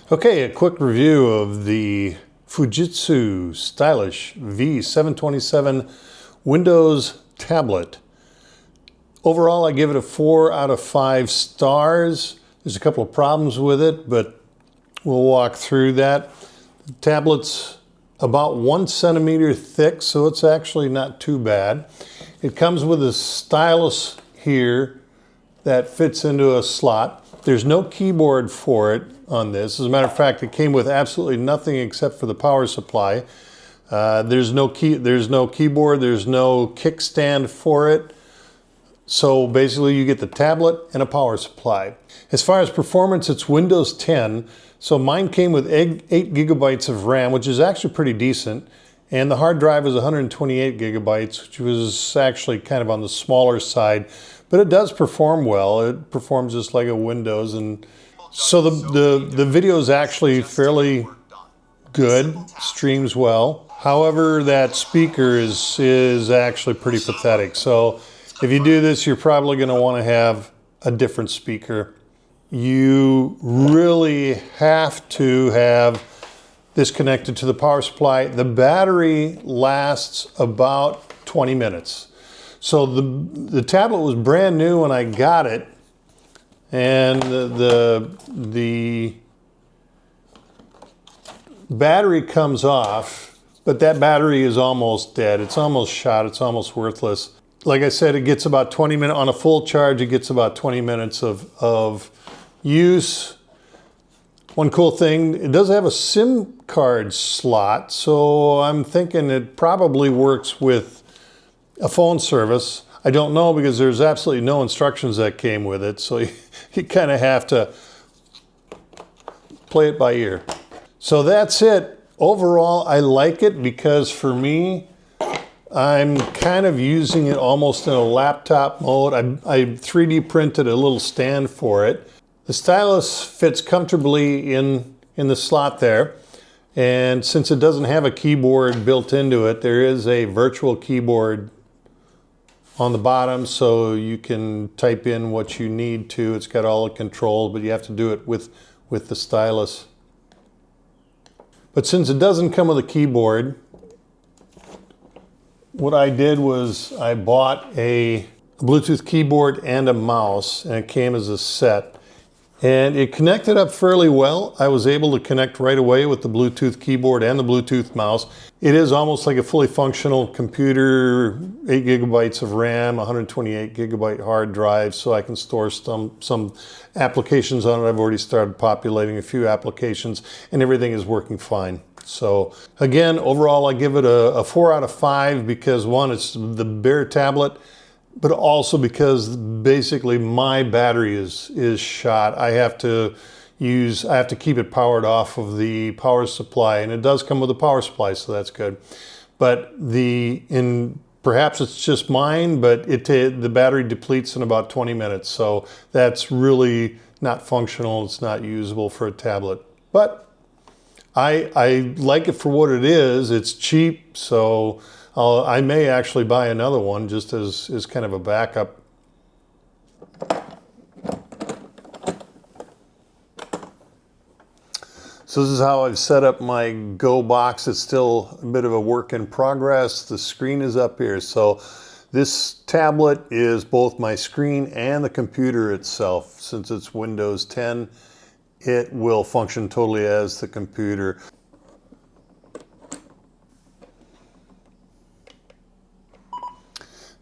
Okay, a quick review of the Fujitsu stylish V727 Windows tablet. Overall, I give it a 4 out of 5 stars. There's a couple of problems with it, but we'll walk through that. The tablet's about 1 centimeter thick, so it's actually not too bad. It comes with a stylus here that fits into a slot. There's no keyboard for it on this. As a matter of fact, it came with absolutely nothing except for the power supply. There's no keyboard, there's no kickstand for it. So basically you get the tablet and a power supply. As far as performance, it's Windows 10. So mine came with 8 gigabytes of RAM, which is actually pretty decent. And the hard drive is 128 gigabytes, which was actually kind of on the smaller side. But it does perform well. It performs just like a Windows. And so the video is actually fairly good, streams well. However, that speaker is actually pretty pathetic. So if you do this, you're probably going to want to have a different speaker. You really have to have this connected to the power supply. The battery lasts about 20 minutes. So the tablet was brand new when I got it, and the battery comes off, but that battery is almost dead. It's almost shot. It's almost worthless. Like I said, it gets about 20 minutes, on a full charge, it gets about 20 minutes of use. One cool thing, it does have a SIM card slot, so I'm thinking it probably works with a phone service. I don't know because there's absolutely no instructions that came with it, so you kind of have to play it by ear. So that's it. Overall, I like it because for me, I'm kind of using it almost in a laptop mode. I 3D printed a little stand for it. The stylus fits comfortably in the slot there. And since it doesn't have a keyboard built into it, there is a virtual keyboard on the bottom, so you can type in what you need to. It's got all the controls, but you have to do it with the stylus. But since it doesn't come with a keyboard, what I did was I bought a Bluetooth keyboard and a mouse, and it came as a set. And it connected up fairly well. I was able to connect right away with the Bluetooth keyboard and the Bluetooth mouse. It is almost like a fully functional computer, 8 gigabytes of RAM, 128 gigabyte hard drive, so I can store some applications on it. I've already started populating a few applications, and everything is working fine. So again, overall, I give it a 4 out of 5 because one, it's the bare tablet, but also because basically my battery is shot. I have to keep it powered off of the power supply, and it does come with a power supply, so that's good. But perhaps it's just mine, but the battery depletes in about 20 minutes, so that's really not functional. It's not usable for a tablet. But I like it for what it is. It's cheap, so I may actually buy another one just as kind of a backup. So this is how I've set up my gobox. It's still a bit of a work in progress. The screen is up here. So this tablet is both my screen and the computer itself. Since it's Windows 10, it will function totally as the computer.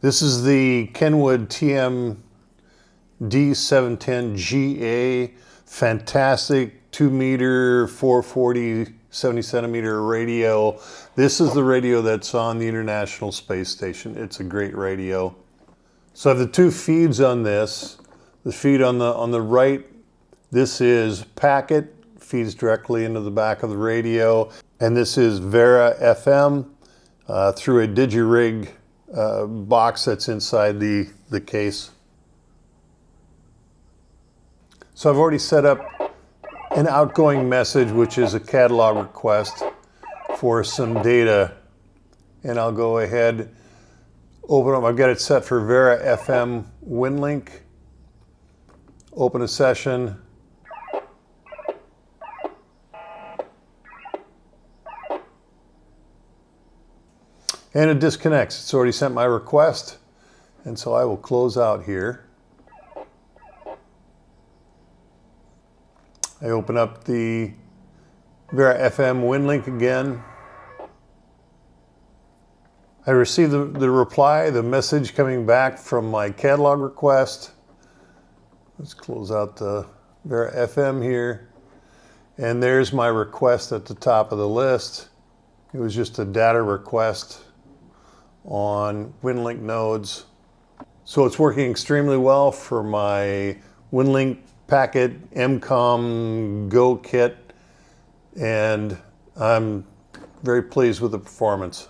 This is the Kenwood TM-D710GA, fantastic 2 meter, 440, 70 centimeter radio. This is the radio that's on the International Space Station. It's a great radio. So I have the 2 feeds on this. The feed on the right, this is packet, feeds directly into the back of the radio. And this is VARA FM through a DigiRig box that's inside the case. So I've already set up an outgoing message, which is a catalog request for some data. And I'll go ahead, open up. I've got it set for VARA FM WinLink. Open a session. And it disconnects. It's already sent my request. And so I will close out here. I open up the VARA FM WinLink again. I received the reply, the message coming back from my catalog request. Let's close out the VARA FM here. And there's my request at the top of the list. It was just a data request on WinLink nodes. So it's working extremely well for my WinLink packet EMCOMM Go kit, and I'm very pleased with the performance.